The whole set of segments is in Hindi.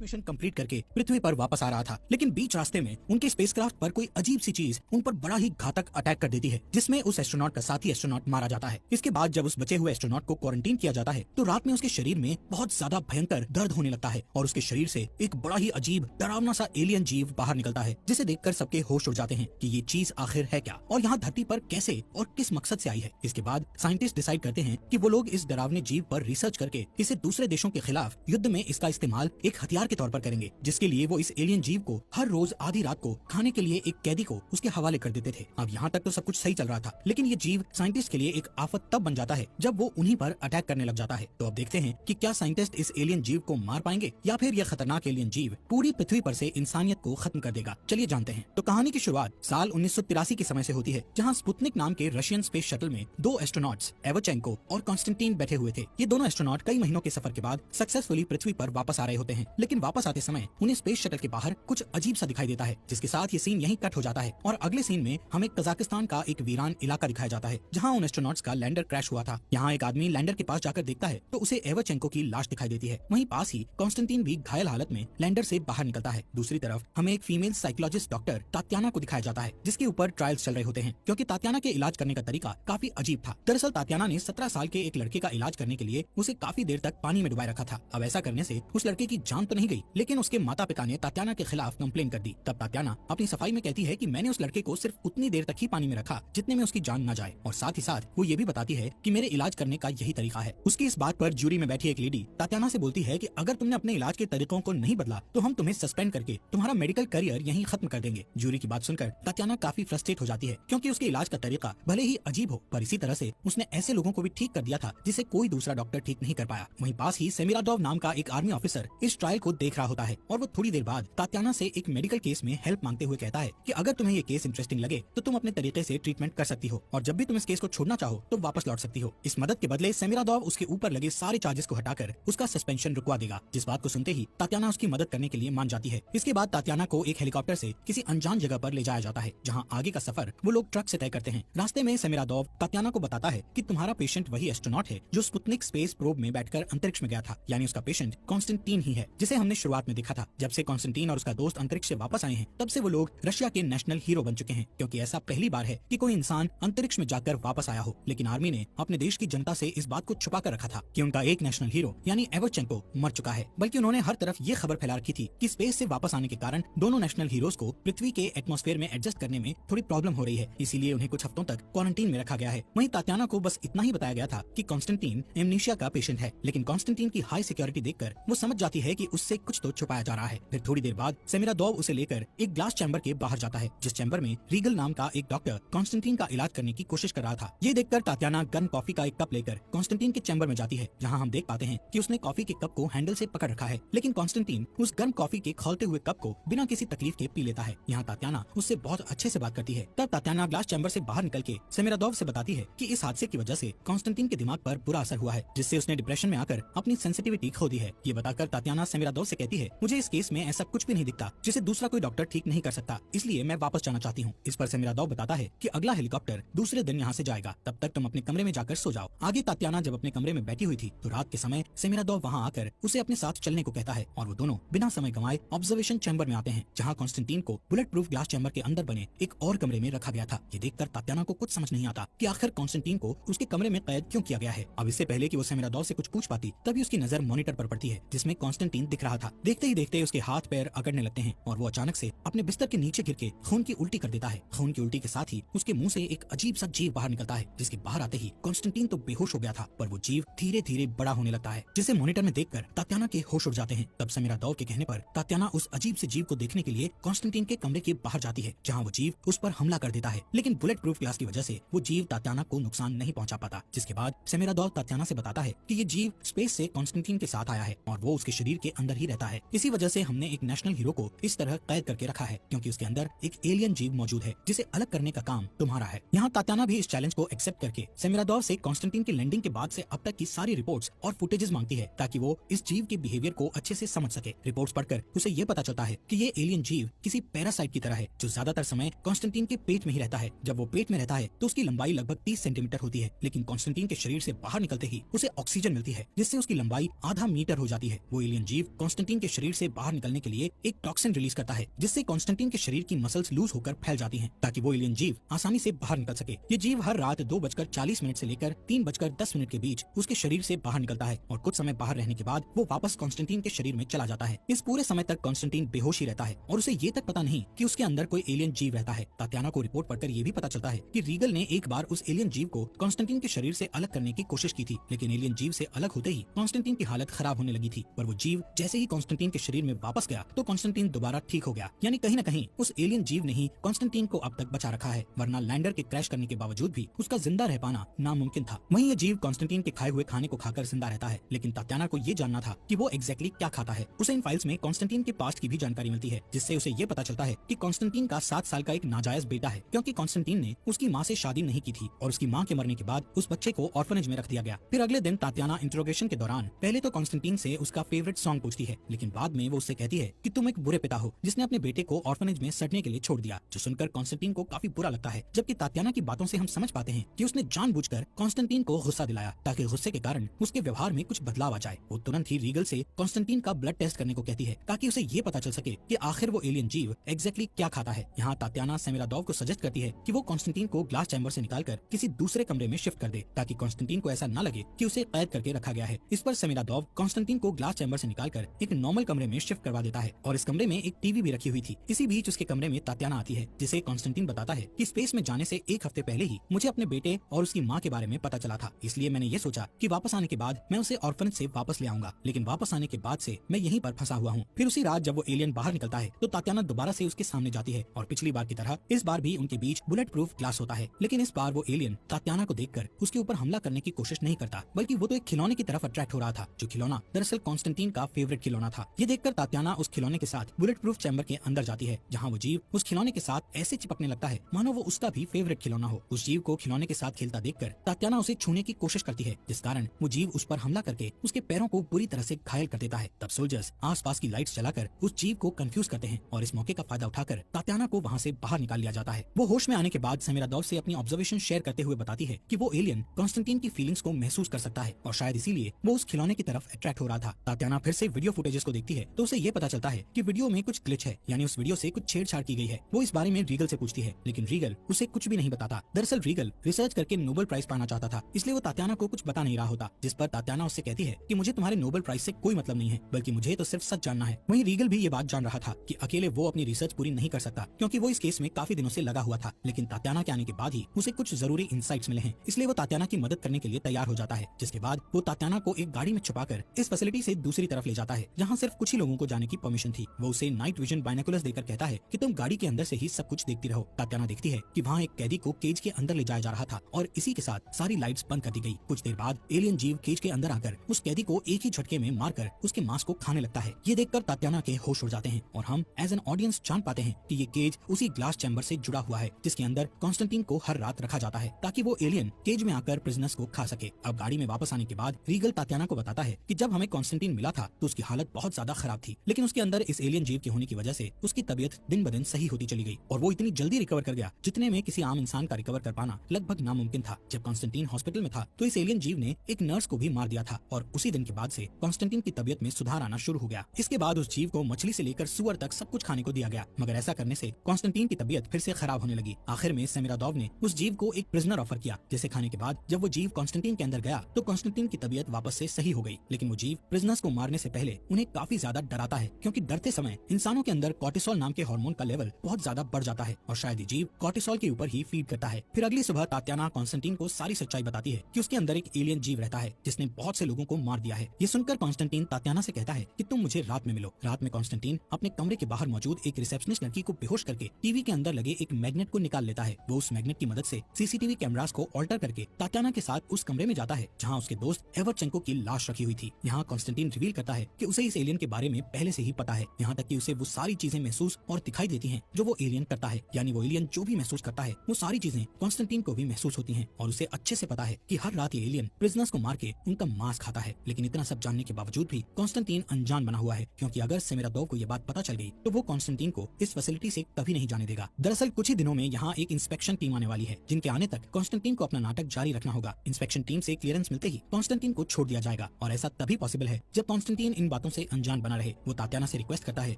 मिशन कंप्लीट करके पृथ्वी पर वापस आ रहा था, लेकिन बीच रास्ते में उनके स्पेसक्राफ्ट पर कोई अजीब सी चीज उन पर बड़ा ही घातक अटैक कर देती है, जिसमें उस एस्ट्रोनॉट का साथी एस्ट्रोनॉट मारा जाता है। इसके बाद जब उस बचे हुए एस्ट्रोनॉट को क्वारंटीन किया जाता है तो रात में उसके शरीर में बहुत ज्यादा भयंकर दर्द होने लगता है और उसके शरीर से एक बड़ा ही अजीब डरावना सा एलियन जीव बाहर निकलता है, जिसे देखकर सबके होश उड़ जाते हैं कि ये चीज आखिर है क्या और यहाँ धरती पर कैसे और किस मकसद से आई है। इसके बाद साइंटिस्ट डिसाइड करते हैं कि वो लोग इस डरावने जीव पर रिसर्च करके इसे दूसरे देशों के खिलाफ युद्ध में इसका इस्तेमाल एक हथियार के तौर पर करेंगे, जिसके लिए वो इस एलियन जीव को हर रोज आधी रात को खाने के लिए एक कैदी को उसके हवाले कर देते थे। अब यहाँ तक तो सब कुछ सही चल रहा था, लेकिन ये जीव साइंटिस्ट के लिए एक आफत तब बन जाता है जब वो उन्हीं पर अटैक करने लग जाता है। तो अब देखते हैं कि क्या साइंटिस्ट इस एलियन जीव को मार पाएंगे या फिर यह खतरनाक एलियन जीव पूरी पृथ्वी पर से इंसानियत को खत्म कर देगा। चलिए जानते हैं। तो कहानी की शुरुआत साल 1983 के समय से होती है, जहाँ स्पुतनिक नाम के रशियन स्पेस शटल में दो एस्ट्रोनॉट्स एवचेंको और कॉन्स्टेंटीन बैठे हुए थे। ये दोनों एस्ट्रोनॉट कई महीनों के सफर के बाद सक्सेसफुली पृथ्वी पर वापस आ रहे होते हैं, लेकिन वापस आते समय उन्हें स्पेस शटल के बाहर कुछ अजीब सा दिखाई देता है, जिसके साथ ये सीन यहीं कट हो जाता है और अगले सीन में हमें कजाकिस्तान का एक वीरान इलाका दिखाया जाता है, जहाँ उन एस्ट्रोनॉट्स का लैंडर क्रैश हुआ था। यहाँ एक आदमी लैंडर के पास जाकर देखता है तो उसे एवचेंको की लाश दिखाई देती है। वहीं पास ही कॉन्स्टेंटीन भी घायल हालत में लैंडर से बाहर निकलता है। दूसरी तरफ हमें एक फीमेल साइकोलॉजिस्ट डॉक्टर तात्याना को दिखाया जाता है, जिसके ऊपर ट्रायल्स चल रहे होते हैं, क्योंकि तात्याना के इलाज करने का तरीका काफी अजीब था। दरअसल तात्याना ने 17 साल के एक लड़के का इलाज करने के लिए उसे काफी देर तक पानी में डुबाए रखा था। अब ऐसा करने से उस लड़के की जान तो नहीं गई, लेकिन उसके माता पिता ने तात्याना के खिलाफ कंप्लेन कर दी। तब तात्याना अपनी सफाई में कहती है कि मैंने उस लड़के को सिर्फ उतनी देर तक ही पानी में रखा जितने में उसकी जान न जाए, और साथ ही साथ वो ये भी बताती है कि मेरे इलाज करने का यही तरीका है। उसकी इस बात पर जूरी में बैठी एक लेडी तात्याना से बोलती है कि अगर तुमने अपने इलाज के तरीकों को नहीं बदला तो हम तुम्हें सस्पेंड करके तुम्हारा मेडिकल करियर यहीं खत्म कर देंगे। जूरी की बात सुनकर तात्याना काफी फ्रस्ट्रेट हो जाती है, क्योंकि उसके इलाज का तरीका भले ही अजीब हो, पर इसी तरह से उसने ऐसे लोगों को भी ठीक कर दिया था जिसे कोई दूसरा डॉक्टर ठीक नहीं कर पाया। वहीं पास ही सेमिराडोव नाम का एक आर्मी ऑफिसर इस ट्रायल को देख रहा होता है और वो थोड़ी देर बाद तात्याना से एक मेडिकल केस में हेल्प मांगते हुए कहता है कि अगर तुम्हें ये केस इंटरेस्टिंग लगे तो तुम अपने तरीके से ट्रीटमेंट कर सकती हो, और जब भी तुम इस केस को छोड़ना चाहो तो वापस लौट सकती हो। इस मदद के बदले सेमिराडोव उसके ऊपर लगे सारे चार्जेस को हटाकर उसका सस्पेंशन रुकवा देगा, जिस बात को सुनते ही तात्याना उसकी मदद करने के लिए मान जाती है। इसके बाद तात्याना को एक हेलीकॉप्टर से किसी अनजान जगह पर ले जाया जाता है, जहाँ आगे का सफर वो लोग ट्रक से तय करते हैं। रास्ते में सेमिराडोव तात्याना को बताता है कि तुम्हारा पेशेंट वही एस्ट्रोनॉट है जो स्पुतनिक स्पेस प्रोब में बैठकर अंतरिक्ष में गया था, यानी उसका पेशेंट कॉन्स्टेंटीन ही है, जिसे हमने शुरुआत में देखा था। जब से कॉन्स्टेंटीन और उसका दोस्त अंतरिक्ष से वापस आए हैं, तब से वो लोग रशिया के नेशनल हीरो बन चुके हैं, क्योंकि ऐसा पहली बार है कि कोई इंसान अंतरिक्ष में जाकर वापस आया हो। लेकिन आर्मी ने अपने देश की जनता से इस बात को छुपा कर रखा था कि उनका एक नेशनल हीरो यानी एवचेंको मर चुका है, बल्कि उन्होंने हर तरफ ये खबर फैला रखी थी कि स्पेस से वापस आने के कारण दोनों नेशनल हीरोज को पृथ्वी के एटमॉस्फेयर में एडजस्ट करने में थोड़ी प्रॉब्लम हो रही है, इसीलिए उन्हें कुछ हफ्तों तक क्वारंटीन में रखा गया है। वहीं तात्याना को बस इतना ही बताया गया था कि कॉन्स्टेंटीन एमनीशिया का पेशेंट है, लेकिन कॉन्स्टेंटीन की हाई सिक्योरिटी देखकर वो समझ जाती है कि उससे कुछ तो छुपाया जा रहा है। फिर थोड़ी देर बाद सेमिराडोव उसे लेकर एक ग्लास चैम्बर के बाहर जाता है, जिस चैम्बर में रीगल नाम का एक डॉक्टर कॉन्स्टेंटीन का इलाज करने की कोशिश कर रहा था। ये देखकर तात्याना गर्म कॉफी का एक कप लेकर कॉन्स्टेंटीन के चैम्बर में जाती है, जहाँ हम देख पाते हैं कि उसने कॉफी के कप को हैंडल से पकड़ रखा है, लेकिन कॉन्स्टेंटीन उस गर्म कॉफी के खौलते हुए कप को बिना किसी तकलीफ के पी लेता है। यहाँ तात्याना उससे बहुत अच्छे से बात करती है। तब तात्याना ग्लास चैम्बर से बाहर निकल के सेमिराडोव से बताती है कि इस हादसे की वजह से कॉन्स्टेंटीन के दिमाग पर बुरा असर हुआ है, जिससे उसने डिप्रेशन में आकर अपनी सेंसिटिविटी खो दी है। ये बताकर तात्याना सेमिराडोव से कहती है, मुझे इस केस में ऐसा कुछ भी नहीं दिखता जिसे दूसरा कोई डॉक्टर ठीक नहीं कर सकता, इसलिए मैं वापस जाना चाहती हूँ। इस पर सेमिराडोव बताता है कि अगला हेलीकॉप्टर दूसरे दिन यहाँ से जाएगा, तब तक तुम अपने कमरे में जाकर सो जाओ। आगे तात्याना जब अपने कमरे में बैठी हुई थी तो रात के समय सेमिराडोव वहाँ आकर उसे अपने साथ चलने को कहता है, और वो दोनों बिना समय गंवाए ऑब्जर्वेशन चैम्बर में आते हैं, जहाँ कॉन्स्टेंटीन को बुलेट प्रूफ ग्लास चैम्बर के अंदर बने एक और कमरे में रखा गया था। ये देखकर तात्याना को कुछ समझ नहीं आता कि आखिर कॉन्स्टेंटीन को उसके कमरे में कैद क्यों किया गया है। अब इससे पहले कि वो सेमिराडोव से कुछ पूछ पाती, तभी उसकी नजर मॉनिटर पर पड़ती है, जिसमें कॉन्स्टेंटीन दिख रहा था। देखते ही देखते उसके हाथ पैर अकड़ने लगते हैं और वो अचानक से अपने बिस्तर के नीचे गिर के खून की उल्टी कर देता है। खून की उल्टी के साथ ही उसके मुंह से एक अजीब सा जीव बाहर निकलता है, जिसके बाहर आते ही कॉन्स्टेंटीन तो बेहोश हो गया था, पर वो जीव धीरे धीरे बड़ा होने लगता है, जिसे मॉनिटर में देखकर तात्याना के होश उड़ जाते हैं। तब सेमिराडोव के कहने पर तात्याना उस अजीब से जीव को देखने के लिए कॉन्स्टेंटीन के कमरे के बाहर जाती है, जहाँ वो जीव उस पर हमला कर देता है, लेकिन बुलेट प्रूफ ग्लास की वजह से वो जीव तात्याना को नुकसान नहीं पहुंचा पाता। जिसके बाद सेमिराडोव तात्याना से बताता है कि ये जीव स्पेस से कॉन्स्टेंटीन के साथ आया है और वो उसके शरीर के अंदर ही रहता है। इसी वजह से हमने एक नेशनल हीरो को इस तरह कैद करके रखा है, क्योंकि उसके अंदर एक एलियन जीव मौजूद है जिसे अलग करने का काम तुम्हारा है। यहाँ तात्याना भी इस चैलेंज को एक्सेप्ट करके सेमिराडोव से कॉन्स्टेंटीन की लैंडिंग के बाद से अब तक की सारी रिपोर्ट्स और फुटेजेस मांगती है, ताकि वो इस जीव के बिहेवियर को अच्छे से समझ सके। रिपोर्ट्स पढ़कर उसे ये पता चलता है कि ये एलियन जीव किसी पैरासाइट की तरह है, जो ज्यादातर समय कॉन्स्टेंटीन के पेट में ही रहता है। जब वो पेट में रहता है तो उसकी लंबाई लगभग 30 सेंटीमीटर होती है, लेकिन कॉन्स्टेंटीन के शरीर से बाहर निकलते ही उसे ऑक्सीजन मिलती है, जिससे उसकी लंबाई आधा मीटर हो जाती है। वो एलियन जीव कॉन्स्टेंटीन के शरीर से बाहर निकलने के लिए एक टॉक्सिन रिलीज करता है, जिससे कॉन्स्टेंटीन के शरीर की मसल्स लूज होकर फैल जाती हैं, ताकि वो एलियन जीव आसानी से बाहर निकल सके। ये जीव हर रात 2:40 से लेकर 3:10 के बीच उसके शरीर से बाहर निकलता है और कुछ समय बाहर रहने के बाद वो वापस कॉन्स्टेंटीन के शरीर में चला जाता है। इस पूरे समय तक कॉन्स्टेंटीन बेहोश ही रहता है और उसे ये तक पता नहीं कि उसके अंदर कोई एलियन जीव रहता है। तात्याना को रिपोर्ट पढ़कर ये भी पता चलता है कि रीगल ने एक बार उस एलियन जीव को कॉन्स्टेंटीन के शरीर से अलग करने की कोशिश की थी, लेकिन एलियन जीव से अलग होते ही कॉन्स्टेंटीन की हालत खराब होने लगी थी। पर वो जीव जैसे ही कॉन्स्टेंटीन के शरीर में वापस गया तो कॉन्स्टेंटीन दोबारा ठीक हो गया। यानी कहीं न कहीं उस एलियन जीव ने ही कॉन्स्टेंटीन को अब तक बचा रखा है, वरना लैंडर के क्रैश करने के बावजूद भी उसका जिंदा रह पाना नामुमकिन था। वहीं ये जीव कॉन्स्टेंटीन के खाए हुए खाने को खाकर जिंदा रहता है, लेकिन तात्याना को ये जानना था कि वो एग्जैक्टली क्या खाता है। उसे इन फाइल्स में कॉन्स्टेंटीन के पास्ट की भी जानकारी मिलती है, जिससे उसे ये पता चलता है कि कॉन्स्टेंटीन का 7 साल का एक नाजायज बेटा है, क्योंकि कॉन्स्टेंटीन ने उसकी माँ से शादी नहीं की थी और उसकी माँ के मरने के बाद उस बच्चे को ऑर्फनेज में रख दिया गया। फिर अगले दिन तात्याना इंट्रोगेशन के दौरान पहले तो कॉन्स्टेंटीन से उसका फेवरेट सॉन्ग पूछती है, लेकिन बाद में वो उससे कहती है कि तुम एक बुरे पिता हो जिसने अपने बेटे को ऑर्फनेज में सड़ने के लिए छोड़ दिया, जो सुनकर कॉन्स्टेंटीन को काफी बुरा लगता है। जबकि तात्याना की बातों से हम समझ पाते हैं कि उसने जानबूझकर कॉन्स्टेंटीन को गुस्सा दिलाया, ताकि गुस्से के कारण उसके व्यवहार में कुछ बदलाव आ जाए। वो तुरंत ही रीगल से कॉन्स्टेंटीन का ब्लड टेस्ट करने को कहती है, ताकि उसे ये पता चल सके कि आखिर वो एलियन जीव एग्जैक्टली क्या खाता है। यहाँ तात्याना सेमिरादोव को सजेस्ट करती है कि वो कॉन्स्टेंटीन को ग्लास चैम्बर से निकालकर किसी दूसरे कमरे में शिफ्ट कर दे, ताकि कॉन्स्टेंटीन को ऐसा न लगे कि उसे कैद करके रखा गया है। इस पर सेमिरादोव कॉन्स्टेंटीन को ग्लास चैम्बर से निकालकर एक नॉर्मल कमरे में शिफ्ट करवा देता है और इस कमरे में एक टीवी भी रखी हुई थी। इसी बीच उसके कमरे में तात्याना आती है, जिसे कॉन्स्टेंटीन बताता है कि स्पेस में जाने से एक हफ्ते पहले ही मुझे अपने बेटे और उसकी माँ के बारे में पता चला था, इसलिए मैंने ये सोचा कि वापस आने के बाद मैं उसे ऑर्फनेज से वापस ले आऊंगा, लेकिन वापस आने के बाद से मैं यहीं पर फंसा हुआ हूँ। फिर उसी रात जब वो एलियन बाहर निकलता है तो तात्याना दोबारा से उसके सामने जाती है और पिछली बार की तरह इस बार भी उनके बीच बुलेट प्रूफ ग्लास होता है, लेकिन इस बार वो एलियन तात्याना को देखकर उसके ऊपर हमला करने की कोशिश नहीं करता, बल्कि वो तो एक खिलौने की तरफ अट्रैक्ट हो रहा था, जो खिलौना दरअसल कॉन्स्टेंटीन का फेवरेट खिलौना था। ये देखकर तात्याना उस खिलौने के साथ बुलेट प्रूफ चैम्बर के अंदर जाती है, जहाँ वो जीव उस खिलौने के साथ ऐसे चिपकने लगता है मानो वो उसका भी फेवरेट खिलौना हो। उस जीव को खिलौने के साथ खेलता देखकर तात्याना उसे छूने की कोशिश करती है, जिस कारण वो जीव उस पर हमला करके उसके पैरों को बुरी तरह से घायल कर देता है। तब सोल्जर्स आसपास की लाइट्स जलाकर उस जीव को कंफ्यूज करते हैं और इस मौके का फायदा उठाकर तात्याना को वहाँ से बाहर निकाल लिया जाता है। वो होश में आने के बाद सेमिरादोव से अपनी ऑब्जर्वेशन शेयर करते हुए बताती है कि वो एलियन कॉन्स्टेंटीन की फीलिंग्स को महसूस कर सकता है और शायद इसीलिए वो उस खिलौने की तरफ अट्रैक्ट हो रहा था। तात्याना फिर से वीडियो फुटेजेस को देखती है तो उसे ये पता चलता है कि वीडियो में कुछ ग्लिच है, यानी उस वीडियो से कुछ छेड़छाड़ की गई है। वो इस बारे में रीगल से पूछती है, लेकिन रीगल उसे कुछ भी नहीं बताता। दरअसल रीगल रिसर्च करके नोबेल प्राइज पाना चाहता था, इसलिए वो तात्याना को कुछ बता नहीं रहा होता, जिस पर तात्याना उससे कहती है कि मुझे तुम्हारे नोबेल प्राइज से कोई मतलब नहीं है, बल्कि मुझे तो सिर्फ सच जानना है। वहीं रीगल भी ये बात जान रहा था कि अकेले वो अपनी रिसर्च पूरी नहीं कर सकता, क्योंकि वो इस केस में काफी दिनों से लगा हुआ था, लेकिन तात्याना के आने के बाद ही उसे कुछ जरूरी इंसाइट्स मिले हैं, इसलिए वो तात्याना की मदद करने के लिए तैयार हो जाता है। जिसके बाद वो तात्याना को एक गाड़ी में छुपाकर इस फैसिलिटी से दूसरी तरफ ले जाता है, जहाँ सिर्फ कुछ ही लोगों को जाने की परमिशन थी। वो उसे नाइट विजन बाइनोकुलर्स देकर कहता है कि तुम गाड़ी के अंदर से ही सब कुछ देखती रहो। तात्याना देखती है कि वहाँ एक कैदी को केज के अंदर ले जाया जा रहा था और इसी के साथ सारी लाइट्स बंद कर दी गई। कुछ देर बाद एलियन जीव केज के अंदर आकर उस कैदी को एक ही झटके में मारकर उसके मांस को खाने लगता है। ये देखकर तात्याना के होश उड़ जाते हैं और हम एज एन ऑडियंस जान पाते हैं कि ये केज उसी ग्लास चैम्बर से जुड़ा हुआ है, जिसके अंदर कॉन्स्टेंटीन को हर रात रखा जाता है, ताकि वो एलियन केज में आकर प्रिजनर्स को खा सके। अब गाड़ी में वापस आने के बाद रीगल तात्याना को बताता है कि जब हमें कॉन्स्टेंटीन मिला था तो उसकी हालत बहुत ज्यादा खराब थी, लेकिन उसके अंदर इस एलियन जीव के होने की वजह से उसकी तबीयत दिन ब दिन सही होती चली गई और वो इतनी जल्दी रिकवर कर गया जितने में किसी आम इंसान का रिकवर कर पाना लगभग नामुमकिन था। जब कॉन्स्टेंटीन हॉस्पिटल में था तो इस एलियन जीव ने एक नर्स को भी मार दिया था और उसी दिन के बाद से कॉन्स्टेंटीन की तबीयत में सुधार आना शुरू हो गया। इसके बाद उस जीव को मछली से लेकर सुअर तक सब कुछ खाने को दिया गया, मगर ऐसा करने से कॉन्स्टेंटीन की तबीयत फिर से खराब होने लगी। आखिर में सेमिरादोव ने उस जीव को एक प्रिजनर ऑफर किया, जिसे खाने के बाद जब वो जीव कॉन्स्टेंटीन के अंदर गया तो कॉन्स्टेंटीन की तबीयत वापस से सही हो गई। लेकिन वो जीव प्रिजनर्स को मारने से पहले उन्हें काफी ज्यादा डराता है, क्योंकि डरते समय इंसानों के अंदर कॉर्टिसोल नाम के हार्मोन का लेवल बहुत ज्यादा बढ़ जाता है और शायद ये जीव कॉर्टिसोल के ऊपर ही फीड करता है। फिर अगली सुबह तात्याना कॉन्स्टेंटीन को सारी सच्चाई बताती है कि उसके अंदर एक एलियन जीव रहता है जिसने बहुत से लोगों को मार दिया है। ये सुनकर कॉन्स्टेंटीन तात्याना से कहता है कि तुम मुझे रात में मिलो। रात में कॉन्स्टेंटीन अपने कमरे के बाहर मौजूद एक रिसेप्शनिस्ट लड़की को बेहोश करके टीवी के अंदर लगे एक मैग्नेट को निकाल लेता है। वो उस मैग्नेट की मदद से सीसीटीवी कैमरास को ऑल्टर करके तात्याना के साथ उस कमरे में जाता है जहाँ उसके दोस्त एवरचेंको की लाश रखी हुई थी। यहाँ कॉन्स्टेंटीन रिवील करता है कि उसे इस एलियन के बारे में पहले से ही पता है, यहाँ तक कि उसे वो सारी चीजें महसूस और दिखाई देती हैं जो वो एलियन करता है। यानी वो एलियन जो भी महसूस करता है वो सारी चीजें कॉन्स्टेंटीन को भी महसूस होती हैं और उसे अच्छे से पता है कि हर रात ये एलियन प्रिजनर्स को मार के उनका मांस खाता है। लेकिन इतना सब जानने के बावजूद भी कॉन्स्टेंटीन अनजान बना हुआ है, क्योंकि अगर सेमिरादोव को ये बात पता चल गई तो वो कॉन्स्टेंटीन को इस फैसिलिटी से कभी नहीं जाने देगा। दरअसल कुछ ही दिनों में यहाँ एक इंस्पेक्शन टीम आने वाली है, जिनके आने तक कॉन्स्टेंटीन को अपना नाटक जारी रखना होगा। इंस्पेक्शन टीम से क्लियरेंस मिलते ही कॉन्स्टेंटीन को छोड़ दिया जाएगा और ऐसा तभी पॉसिबल है जब कॉन्स्टेंटीन इन बातों बातों से अनजान बना रहे। वो तात्याना से रिक्वेस्ट करता है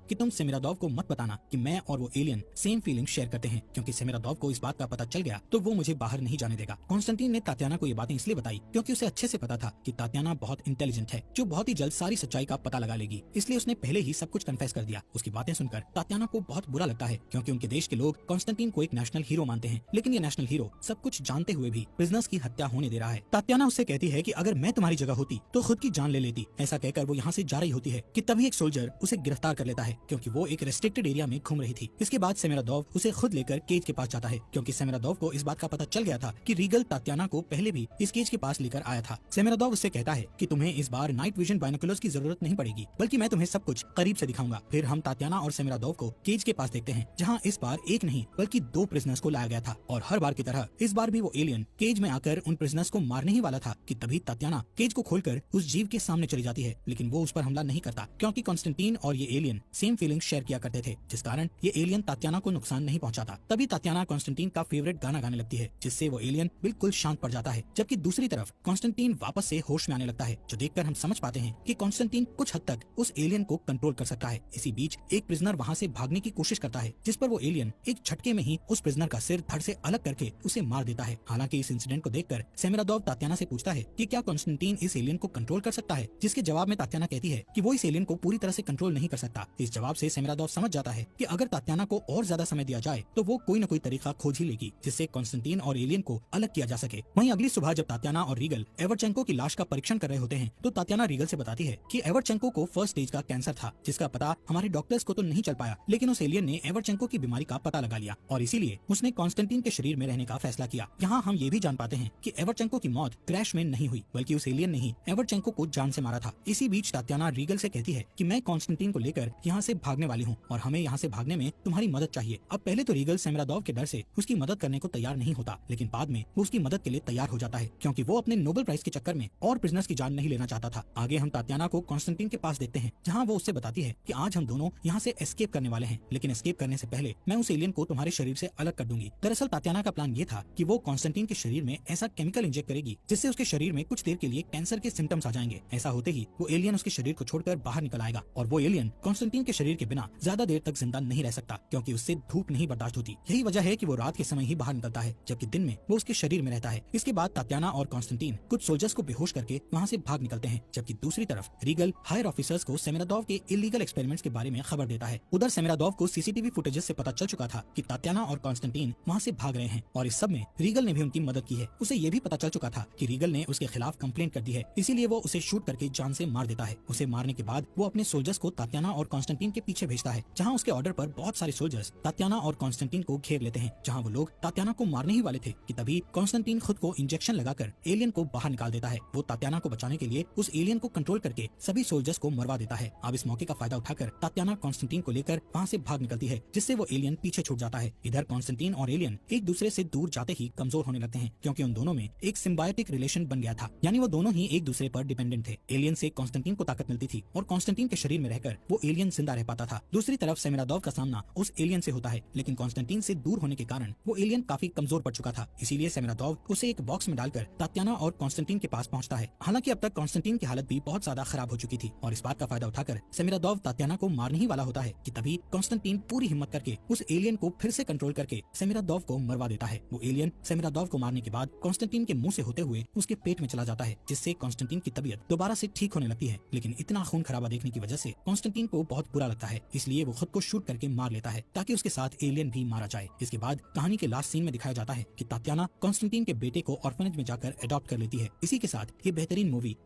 कि तुम सेमिरादोव को मत बताना कि मैं और वो एलियन सेम फीलिंग शेयर करते हैं, क्योंकि सेमिरादोव को इस बात का पता चल गया तो वो मुझे बाहर नहीं जाने देगा। कॉन्स्टेंटीन ने तात्याना को ये बातें इसलिए बताई क्योंकि उसे अच्छे से पता था कि तात्याना बहुत इंटेलिजेंट है, जो बहुत ही जल्द सारी सच्चाई का पता लगा लेगी, इसलिए उसने पहले ही सब कुछ कन्फेस कर दिया। उसकी बातें सुनकर तात्याना को बहुत बुरा लगता है, क्योंकि उनके देश के लोग कॉन्स्टेंटीन को एक नेशनल हीरो मानते हैं, लेकिन ये नेशनल हीरो सब कुछ जानते हुए भी प्रिजनर्स की हत्या होने दे रहा है। तात्याना उससे कहती है कि अगर मैं तुम्हारी जगह होती तो खुद की जान ले लेती। ऐसा कहकर वो यहाँ से जा रही होती है कि तभी एक सोल्जर उसे गिरफ्तार कर लेता है, क्योंकि वो एक रेस्ट्रिक्टेड एरिया में घूम रही थी। इसके बाद सेमिरादोव उसे खुद लेकर केज के पास जाता है, क्योंकि सेमिरादोव को इस बात का पता चल गया था कि रीगल तात्याना को पहले भी इस केज के पास लेकर आया था। सेमिरादोव उससे कहता है कि तुम्हें इस बार नाइट विजन बाइनोकुलर्स की जरूरत नहीं पड़ेगी, बल्कि मैं तुम्हें सब कुछ करीब से दिखाऊंगा। फिर हम तात्याना और सेमिरादोव को केज के पास देखते हैं, जहाँ इस बार एक नहीं बल्कि 2 प्रिजनर्स को लाया गया था, और हर बार की तरह इस बार भी वो एलियन केज में आकर उन प्रिजनर्स को मारने ही वाला था कि तभी तात्याना केज को खोलकर उस जीव के सामने चली जाती है, लेकिन वो उस पर हमला नहीं करता, क्योंकि कॉन्स्टेंटीन और ये एलियन सेम फीलिंग शेयर किया करते थे, जिस कारण ये एलियन तात्याना को नुकसान नहीं पहुंचाता। तभी तात्याना कॉन्स्टेंटीन का फेवरेट गाना गाने लगती है, जिससे वो एलियन बिल्कुल शांत पड़ जाता है। जबकि दूसरी तरफ कॉन्स्टेंटीन वापस से होश में आने लगता है, जो देखकर हम समझ पाते हैं कि कॉन्स्टेंटीन कुछ हद तक उस एलियन को कंट्रोल कर सकता है। इसी बीच एक प्रिजनर वहाँ से भागने की कोशिश करता है, जिस पर वो एलियन एक झटके में ही उस प्रिजनर का सिर धड़ से अलग करके उसे मार देता है। हालांकि इस इंसिडेंट को देखकर सेमिरादोव तात्याना से पूछता है कि क्या कॉन्स्टेंटीन इस एलियन को कंट्रोल कर सकता है, जिसके जवाब में तात्याना कहती है कि वो इस एलियन को पूरी तरह से कंट्रोल नहीं कर सकता। इस जवाब से सेमिरादोव समझ जाता है कि अगर तात्याना को और ज्यादा समय दिया जाए तो वो कोई न कोई तरीका खोज ही लेगी, जिससे कॉन्स्टेंटीन और एलियन को अलग किया जा सके। वहीं अगली सुबह जब तात्याना और रीगल एवरचेंको की लाश का परीक्षण कर रहे होते हैं, तो तात्याना रीगल से बताती है कि एवरचेंको को फर्स्ट स्टेज का कैंसर था, जिसका पता हमारे डॉक्टर्स को तो नहीं चल पाया, लेकिन उस एलियन ने एवरचेंको की बीमारी का पता लगा लिया और इसीलिए उसने कॉन्स्टेंटीन के शरीर में रहने का फैसला किया। यहाँ हम ये भी जान पाते हैं कि एवरचेंको की मौत क्रैश में नहीं हुई, बल्कि उस एलियन ने ही एवरचेंको को जान से मारा था। इसी बीच तात्याना रीगल से कहती है कि मैं कॉन्स्टेंटीन को लेकर यहाँ से भागने वाली हूँ और हमें यहाँ से भागने में तुम्हारी मदद चाहिए। अब पहले तो रीगल सेमिरादोव के डर से उसकी मदद करने को तैयार नहीं होता, लेकिन बाद में वो उसकी मदद के लिए तैयार हो जाता है, क्योंकि वो अपने नोबेल प्राइज के चक्कर में और प्रिजनर्स की जान नहीं लेना चाहता था। आगे हम तात्याना को कॉन्स्टेंटीन के पास देखते हैं, जहाँ वो उससे बताती है कि आज हम दोनों यहाँ से एस्केप करने वाले हैं, लेकिन एस्केप करने से पहले मैं उस एलियन को तुम्हारे शरीर से अलग कर दूंगी। दरअसल तात्याना का प्लान ये था कि वो कॉन्स्टेंटीन के शरीर में ऐसा केमिकल इंजेक्ट करेगी जिससे उसके शरीर में कुछ देर के लिए कैंसर के सिम्टम्स आ जाएंगे। ऐसा होते ही वो एलियन उसके शरीर को छोड़कर बाहर निकल आएगा और वो एलियन कॉन्स्टेंटीन के शरीर के बिना ज्यादा देर तक जिंदा नहीं रह सकता, क्योंकि उससे धूप नहीं बर्दाश्त होती। यही वजह है कि वो रात के समय ही बाहर निकलता है, जबकि दिन में वो उसके शरीर में रहता है। इसके बाद तात्याना और कॉन्स्टेंटीन कुछ सोल्जर्स को बेहोश करके वहाँ से भाग निकलते हैं, जबकि दूसरी तरफ रीगल हायर ऑफिसर्स को सेमिरादोव के इलीगल एक्सपेरिमेंट्स के बारे में खबर देता है। उधर सेमिरादोव को सीसीटीवी फुटेजेस से पता चल चुका था कि तात्याना और कॉन्स्टेंटीन वहाँ से भाग रहे हैं और इस सब में रीगल ने भी उनकी मदद की है। उसे ये भी पता चल चुका था कि रीगल ने उसके खिलाफ कंप्लेंट कर दी है, इसीलिए वो उसे शूट करके जान से मार देता है। उसे मारने के बाद वो अपने सोल्जर्स को तात्याना और कॉन्स्टेंटीन के पीछे भेजता है, जहाँ उसके ऑर्डर पर बहुत सारे सोल्जर्स तात्याना और कॉन्स्टेंटीन को घेर लेते हैं। जहाँ वो लोग तात्याना को मारने ही वाले थे कि तभी कॉन्स्टेंटीन खुद को इंजेक्शन लगाकर एलियन को बाहर निकाल देता है। वो तात्याना को बचाने के लिए उस एलियन को कंट्रोल करके सभी सोल्जर्स को मरवा देता है। अब इस मौके का फायदा उठाकर तात्याना कॉन्स्टेंटीन को लेकर वहाँ से भाग निकलती है, जिससे वो एलियन पीछे छूट जाता है। इधर कॉन्स्टेंटीन और एलियन एक दूसरे से दूर जाते ही कमजोर होने लगते हैं, क्योंकि उन दोनों में एक सिम्बायोटिक रिलेशन बन गया था, यानी वो दोनों ही एक दूसरे पर डिपेंडेंट थे। एलियन से कॉन्स्टेंटीन को ताकत मिलती थी और कॉन्स्टेंटीन के शरीर में रहकर वो एलियन जिंदा रह पाता था। दूसरी तरफ सेमिरादोव का सामना उस एलियन से होता है, लेकिन कॉन्स्टेंटीन से दूर होने के कारण वो एलियन काफी कमजोर पड़ चुका था। इसीलिए सेमिरादोव उसे एक बॉक्स में डालकर तात्याना और कॉन्स्टेंटीन के पास पहुंचता है। हालांकि अब तक कॉन्स्टेंटीन की हालत भी बहुत ज्यादा खराब हो चुकी थी और इस बात का फायदा उठाकर सेमिरादोव तात्याना को मारने ही वाला होता है कि तभी कॉन्स्टेंटीन पूरी हिम्मत करके उस एलियन को फिर से कंट्रोल करके सेमिरादोव को मरवा देता है। वो एलियन सेमिरादोव को मारने के बाद कॉन्स्टेंटीन के मुंह से होते हुए उसके पेट में चला जाता है, जिससे कॉन्स्टेंटीन की तबीयत दोबारा से ठीक होने लगती है। लेकिन इतना खून खराबा देखने की वजह से कॉन्स्टेंटीन को बहुत बुरा लगता है, इसलिए वो खुद को शूट करके मार लेता है ताकि उसके साथ एलियन भी मारा जाए। इसके बाद कहानी के लास्ट सीन में दिखाया जाता है कि तात्याना कॉन्स्टेंटीन के बेटे को ऑर्फनेज में जाकर अडॉप्ट कर लेती है। इसी के साथ ये बेहतरीन मूवी